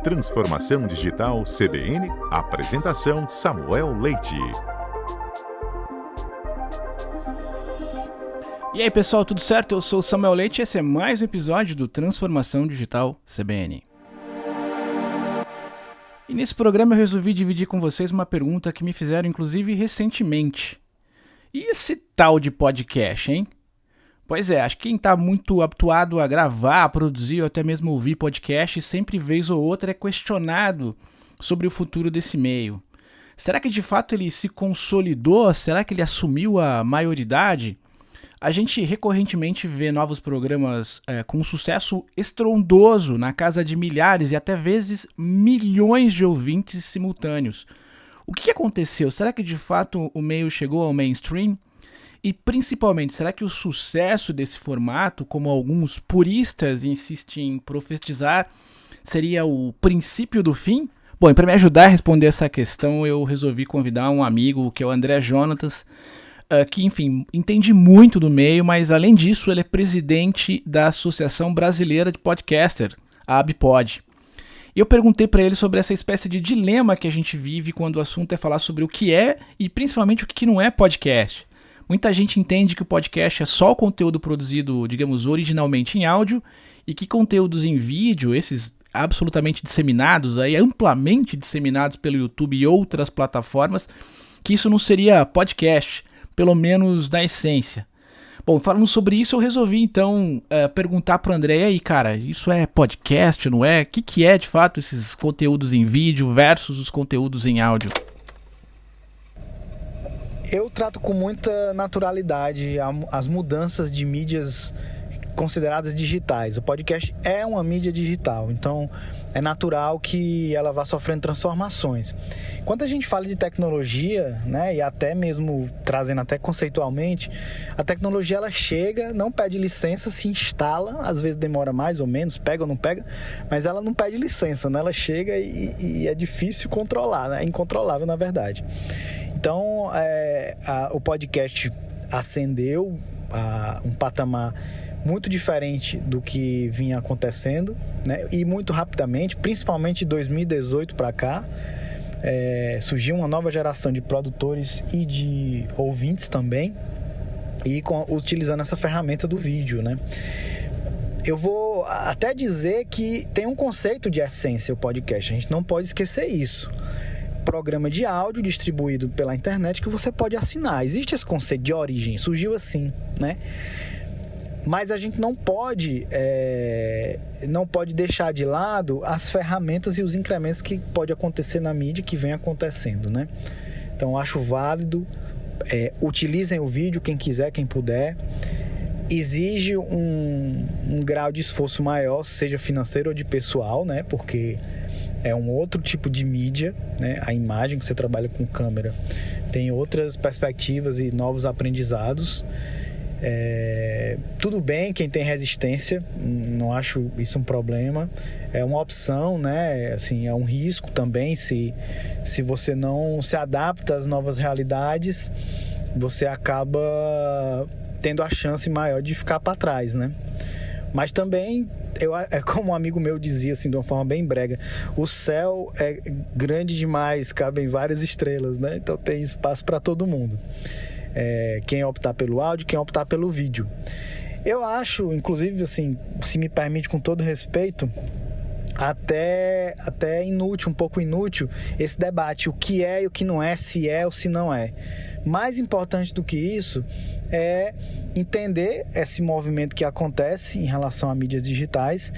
Transformação Digital CBN, apresentação Samuel Leite. E aí pessoal, tudo certo? Eu sou o Samuel Leite e esse é mais um episódio do Transformação Digital CBN. E nesse programa eu resolvi dividir com vocês uma pergunta que me fizeram inclusive recentemente. E esse tal de podcast, hein? Pois é, acho que quem está muito habituado a gravar, a produzir ou até mesmo ouvir podcast, sempre vez ou outra é questionado sobre o futuro desse meio. Será que de fato ele se consolidou? Será que ele assumiu a maioridade? A gente recorrentemente vê novos programas com um sucesso estrondoso na casa de milhares e até vezes milhões de ouvintes simultâneos. O que aconteceu? Será que de fato o meio chegou ao mainstream? E principalmente, será que o sucesso desse formato, como alguns puristas insistem em profetizar, seria o princípio do fim? Bom, e para me ajudar a responder essa questão, eu resolvi convidar um amigo, que é o André Jonatas, que, enfim, entende muito do meio, mas além disso, ele é presidente da Associação Brasileira de Podcaster, a ABPOD. E eu perguntei para ele sobre essa espécie de dilema que a gente vive quando o assunto é falar sobre o que é e principalmente o que não é podcast. Muita gente entende que o podcast é só o conteúdo produzido, digamos, originalmente em áudio e que conteúdos em vídeo, esses absolutamente disseminados, aí, amplamente disseminados pelo YouTube e outras plataformas, que isso não seria podcast, pelo menos na essência. Bom, falando sobre isso, eu resolvi então perguntar para o André, e aí, cara, isso é podcast, não é? O que é de fato esses conteúdos em vídeo versus os conteúdos em áudio? Eu trato com muita naturalidade as mudanças de mídias consideradas digitais. O podcast é uma mídia digital, então é natural que ela vá sofrendo transformações. Quando a gente fala de tecnologia, né, e até mesmo trazendo até conceitualmente, a tecnologia ela chega, não pede licença, se instala, às vezes demora mais ou menos, pega ou não pega, mas ela não pede licença, né? Ela chega e é difícil controlar, né? É incontrolável na verdade. Então, o podcast ascendeu a um patamar muito diferente do que vinha acontecendo, né? E muito rapidamente, principalmente de 2018 para cá, surgiu uma nova geração de produtores e de ouvintes também, e utilizando essa ferramenta do vídeo, né? Eu vou até dizer que tem um conceito de essência o podcast, a gente não pode esquecer isso. Programa de áudio distribuído pela internet que você pode assinar. Existe esse conceito de origem, surgiu assim, né? Mas a gente não pode deixar de lado as ferramentas e os incrementos que pode acontecer na mídia, que vem acontecendo, né? Então, eu acho válido. Utilizem o vídeo, quem quiser, quem puder. Exige um grau de esforço maior, seja financeiro ou de pessoal, né? Porque é um outro tipo de mídia, né? A imagem que você trabalha com câmera tem outras perspectivas e novos aprendizados. Tudo bem quem tem resistência, não acho isso um problema, é uma opção, né? Assim, é um risco também se você não se adapta às novas realidades, você acaba tendo a chance maior de ficar para trás, né? Mas também, como um amigo meu dizia, assim, de uma forma bem brega, o céu é grande demais, cabem várias estrelas, né? Então tem espaço para todo mundo. Quem optar pelo áudio, quem optar pelo vídeo. Eu acho, inclusive, assim, se me permite, com todo respeito, até inútil, um pouco inútil, esse debate, o que é e o que não é, se é ou se não é. Mais importante do que isso é entender esse movimento que acontece em relação a mídias digitais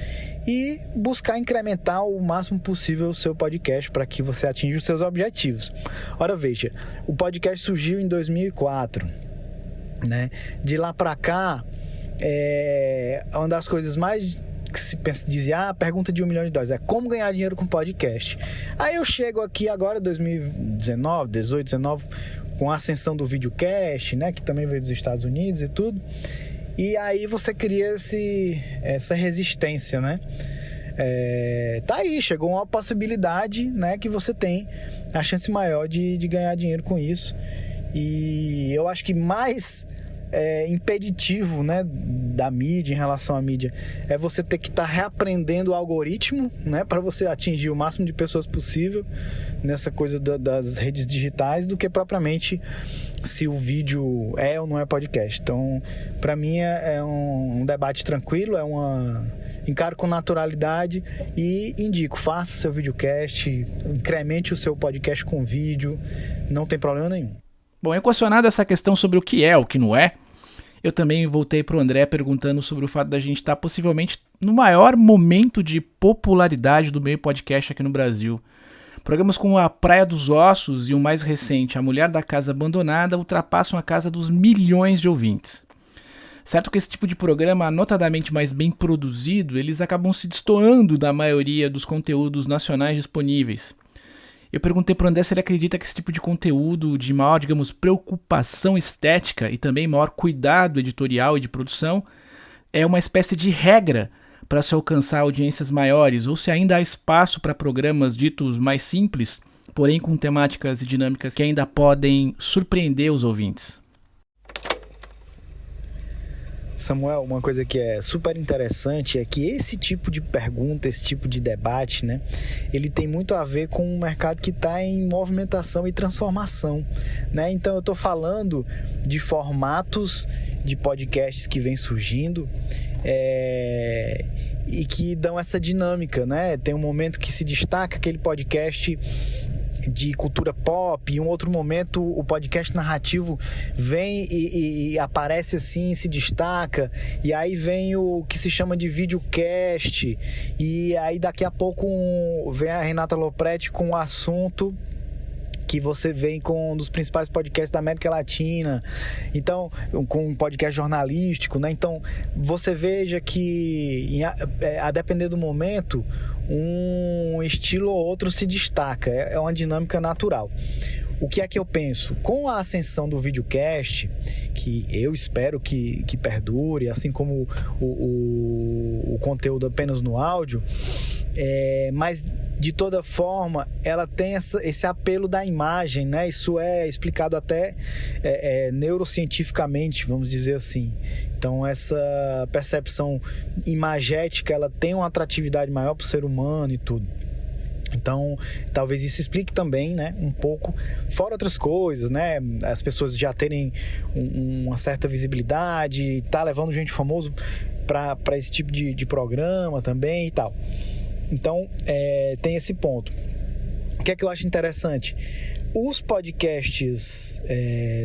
e buscar incrementar o máximo possível o seu podcast para que você atinja os seus objetivos. Ora, veja, o podcast surgiu em 2004, né? De lá para cá, uma das coisas mais que se pensa, dizia, a pergunta de $1 milhão é como ganhar dinheiro com podcast. Aí eu chego aqui agora, 2019, 18, 19, com a ascensão do videocast, né, que também veio dos Estados Unidos e tudo, e aí você cria essa resistência, né? Tá aí, chegou uma possibilidade, né, que você tem a chance maior de ganhar dinheiro com isso, e eu acho que mais impeditivo, né, da mídia, em relação à mídia, é você ter que estar reaprendendo o algoritmo, né, para você atingir o máximo de pessoas possível nessa coisa das redes digitais, do que propriamente se o vídeo é ou não é podcast. Então, para mim é um debate tranquilo, encaro com naturalidade e indico, faça seu videocast, incremente o seu podcast com vídeo, não tem problema nenhum. Bom, equacionada essa questão sobre o que é, o que não é, eu também voltei pro André perguntando sobre o fato da gente estar possivelmente no maior momento de popularidade do meio podcast aqui no Brasil. Programas como A Praia dos Ossos e o mais recente, A Mulher da Casa Abandonada, ultrapassam a casa dos milhões de ouvintes. Certo que esse tipo de programa, notadamente mais bem produzido, eles acabam se destoando da maioria dos conteúdos nacionais disponíveis. Eu perguntei para o André se ele acredita que esse tipo de conteúdo de maior, digamos, preocupação estética e também maior cuidado editorial e de produção é uma espécie de regra para se alcançar audiências maiores, ou se ainda há espaço para programas ditos mais simples, porém com temáticas e dinâmicas que ainda podem surpreender os ouvintes. Samuel, uma coisa que é super interessante é que esse tipo de pergunta, esse tipo de debate, né, ele tem muito a ver com um mercado que está em movimentação e transformação, né? Então eu estou falando de formatos de podcasts que vêm surgindo e que dão essa dinâmica, né? Tem um momento que se destaca aquele podcast de cultura pop, em um outro momento o podcast narrativo vem e aparece assim, se destaca, e aí vem o que se chama de videocast, e aí daqui a pouco vem a Renata Lopretti com um assunto que você vem com um dos principais podcasts da América Latina, então, com um podcast jornalístico, né? Então, você veja que, a depender do momento, um estilo ou outro se destaca, é uma dinâmica natural. O que é que eu penso? Com a ascensão do videocast, que eu espero que perdure, assim como o conteúdo apenas no áudio, mas de toda forma ela tem esse apelo da imagem, né? Isso é explicado até neurocientificamente, vamos dizer assim. Então essa percepção imagética, ela tem uma atratividade maior para o ser humano e tudo. Então, talvez isso explique também, né, um pouco, fora outras coisas, né, as pessoas já terem uma certa visibilidade, tá levando gente famoso para esse tipo de programa também e tal. Então, tem esse ponto. O que é que eu acho interessante? Os podcasts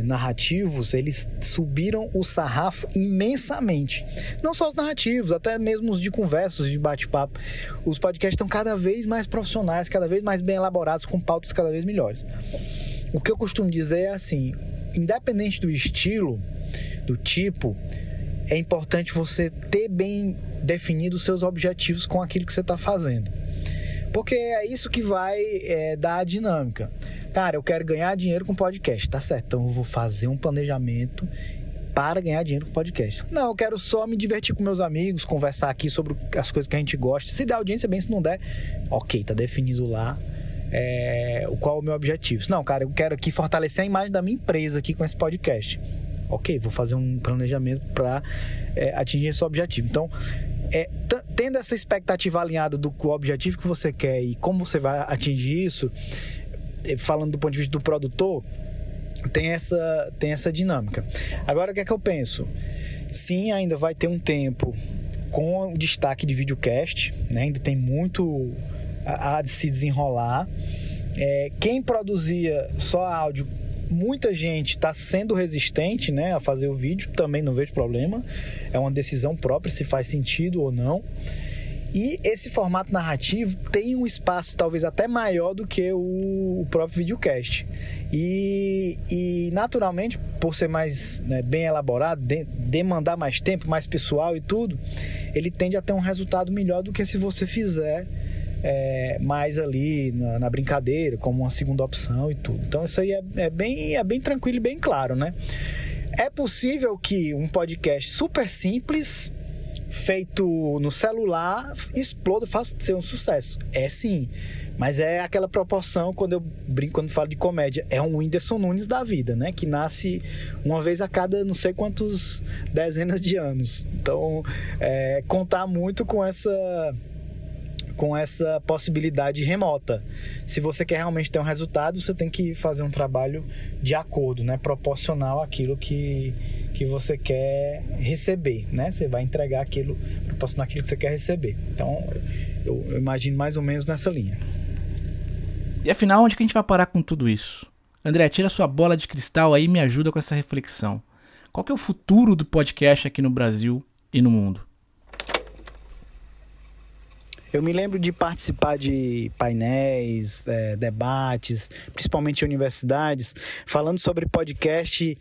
narrativos, eles subiram o sarrafo imensamente. Não só os narrativos, até mesmo os de conversas, de bate-papo. Os podcasts estão cada vez mais profissionais, cada vez mais bem elaborados, com pautas cada vez melhores. O que eu costumo dizer é assim, independente do estilo, do tipo, é importante você ter bem definido os seus objetivos com aquilo que você está fazendo. Porque é isso que vai dar a dinâmica. Cara, eu quero ganhar dinheiro com podcast. Tá certo, então eu vou fazer um planejamento para ganhar dinheiro com podcast. Não, eu quero só me divertir com meus amigos, conversar aqui sobre as coisas que a gente gosta. Se der audiência, bem, se não der, ok, tá definido lá qual é o meu objetivo. Não, cara, eu quero aqui fortalecer a imagem da minha empresa aqui com esse podcast. Ok, vou fazer um planejamento para atingir esse objetivo. Então, tendo essa expectativa alinhada do objetivo que você quer e como você vai atingir isso, falando do ponto de vista do produtor, tem essa dinâmica. Agora, o que é que eu penso? Sim, ainda vai ter um tempo com o destaque de videocast, né? Ainda tem muito a se desenrolar. Quem produzia só áudio, muita gente está sendo resistente, né, a fazer o vídeo, também não vejo problema, é uma decisão própria se faz sentido ou não. E esse formato narrativo tem um espaço talvez até maior do que o próprio videocast. E naturalmente, por ser mais, né, bem elaborado, demandar mais tempo, mais pessoal e tudo, ele tende a ter um resultado melhor do que se você fizer mais ali na brincadeira, como uma segunda opção e tudo. Então isso aí é bem tranquilo e bem claro, né? É possível que um podcast super simples, feito no celular exploda, faça ser um sucesso. É sim, mas é aquela proporção, quando eu brinco, quando falo de comédia, é um Whindersson Nunes da vida, né? Que nasce uma vez a cada não sei quantos dezenas de anos. Então, contar muito com essa possibilidade remota. Se você quer realmente ter um resultado, você tem que fazer um trabalho de acordo, né? Proporcional àquilo que você quer receber, né? Você vai entregar aquilo, proporcional àquilo que você quer receber. Então, eu imagino mais ou menos nessa linha. E afinal, onde que a gente vai parar com tudo isso? André, tira sua bola de cristal aí e me ajuda com essa reflexão. Qual que é o futuro do podcast aqui no Brasil e no mundo? Eu me lembro de participar de painéis, debates, principalmente em universidades, falando sobre podcast,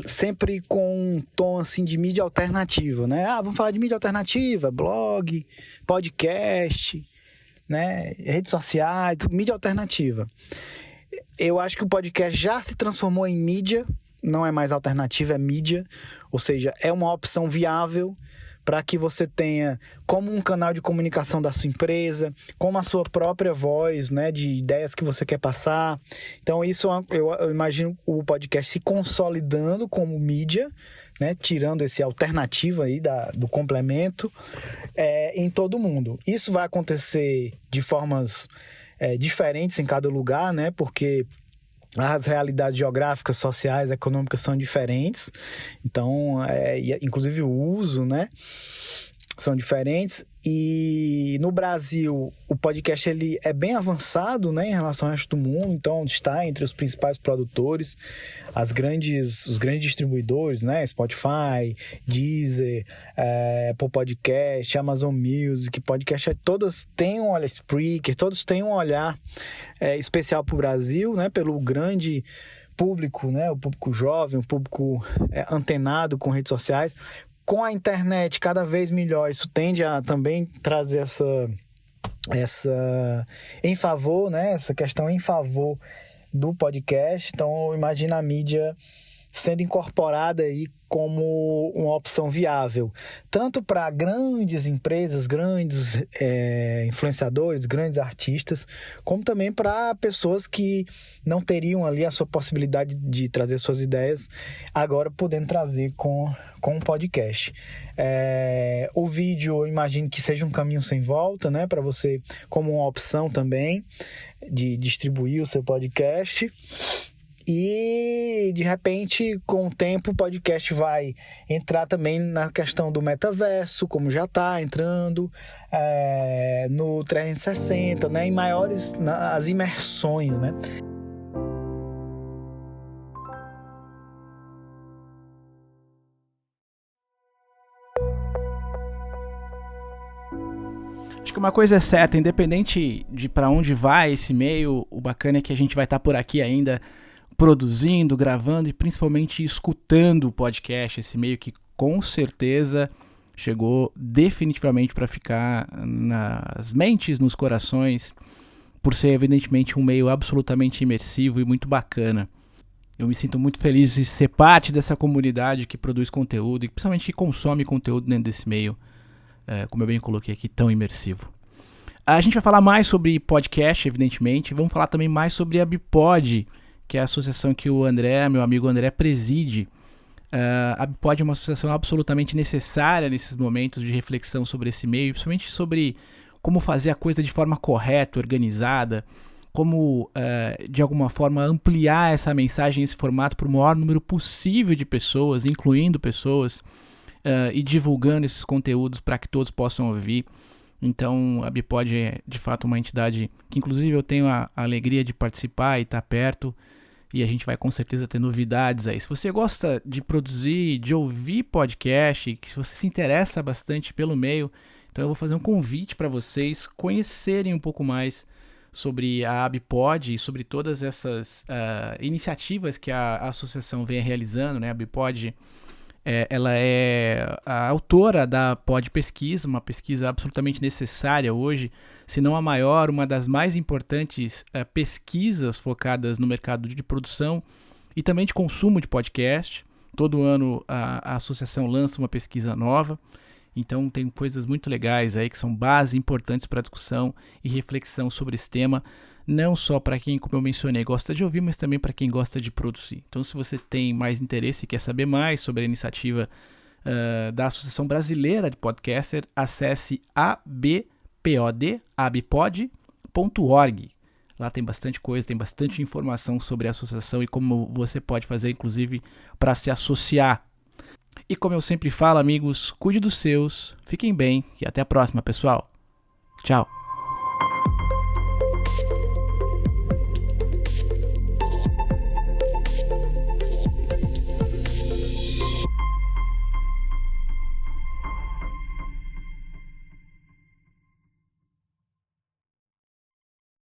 sempre com um tom assim, de mídia alternativa, né? Vamos falar de mídia alternativa, blog, podcast, né? Redes sociais, mídia alternativa. Eu acho que o podcast já se transformou em mídia, não é mais alternativa, é mídia, ou seja, é uma opção viável para que você tenha como um canal de comunicação da sua empresa, como a sua própria voz, né, de ideias que você quer passar. Então, isso eu imagino o podcast se consolidando como mídia, né, tirando esse alternativo aí do complemento, em todo mundo. Isso vai acontecer de formas diferentes em cada lugar, né, porque as realidades geográficas, sociais, econômicas são diferentes. Então, inclusive o uso, né, são diferentes. E no Brasil, o podcast ele é bem avançado, né, em relação ao resto do mundo. Então, está entre os principais produtores, os grandes distribuidores, né, Spotify, Deezer, Apple Podcast, Amazon Music, podcast, todas têm um olhar, Spreaker, todos têm um olhar especial para o Brasil, né, pelo grande público, né, o público jovem, o público antenado com redes sociais. Com a internet cada vez melhor, isso tende a também trazer essa em favor, né? Essa questão em favor do podcast. Então, imagina a mídia sendo incorporada aí como uma opção viável, tanto para grandes empresas, grandes influenciadores, grandes artistas, como também para pessoas que não teriam ali a sua possibilidade de trazer suas ideias, agora podendo trazer com um podcast. O vídeo, eu imagino que seja um caminho sem volta, né, para você, como uma opção também de distribuir o seu podcast. E, de repente, com o tempo, o podcast vai entrar também na questão do metaverso, como já está entrando, no 360, né, em maiores as imersões, né? Acho que uma coisa é certa, independente de para onde vai esse meio, o bacana é que a gente vai estar por aqui ainda, produzindo, gravando e principalmente escutando o podcast, esse meio que com certeza chegou definitivamente para ficar nas mentes, nos corações, por ser evidentemente um meio absolutamente imersivo e muito bacana. Eu me sinto muito feliz de ser parte dessa comunidade que produz conteúdo e principalmente que consome conteúdo dentro desse meio, como eu bem coloquei aqui, tão imersivo. A gente vai falar mais sobre podcast, evidentemente, vamos falar também mais sobre a Bipod, que é a associação que o André, meu amigo André, preside. A Bipod é uma associação absolutamente necessária nesses momentos de reflexão sobre esse meio, principalmente sobre como fazer a coisa de forma correta, organizada, como, de alguma forma, ampliar essa mensagem, esse formato para o maior número possível de pessoas, incluindo pessoas, e divulgando esses conteúdos para que todos possam ouvir. Então, a Bipod é, de fato, uma entidade que, inclusive, eu tenho a alegria de participar e estar perto, e a gente vai, com certeza, ter novidades aí. Se você gosta de produzir, de ouvir podcast, que se você se interessa bastante pelo meio, então eu vou fazer um convite para vocês conhecerem um pouco mais sobre a Bipod e sobre todas essas iniciativas que a associação vem realizando, né? A Bipod, ela é a autora da Pod Pesquisa, uma pesquisa absolutamente necessária hoje, se não a maior, uma das mais importantes pesquisas focadas no mercado de produção e também de consumo de podcast. Todo ano a associação lança uma pesquisa nova Então tem coisas muito legais aí que são bases importantes para discussão e reflexão sobre esse tema, não só para quem, como eu mencionei, gosta de ouvir, mas também para quem gosta de produzir. Então, se você tem mais interesse e quer saber mais sobre a iniciativa da Associação Brasileira de Podcaster, acesse abpod.org. Lá tem bastante coisa, tem bastante informação sobre a associação e como você pode fazer, inclusive, para se associar. E como eu sempre falo, amigos, cuide dos seus, fiquem bem e até a próxima, pessoal. Tchau!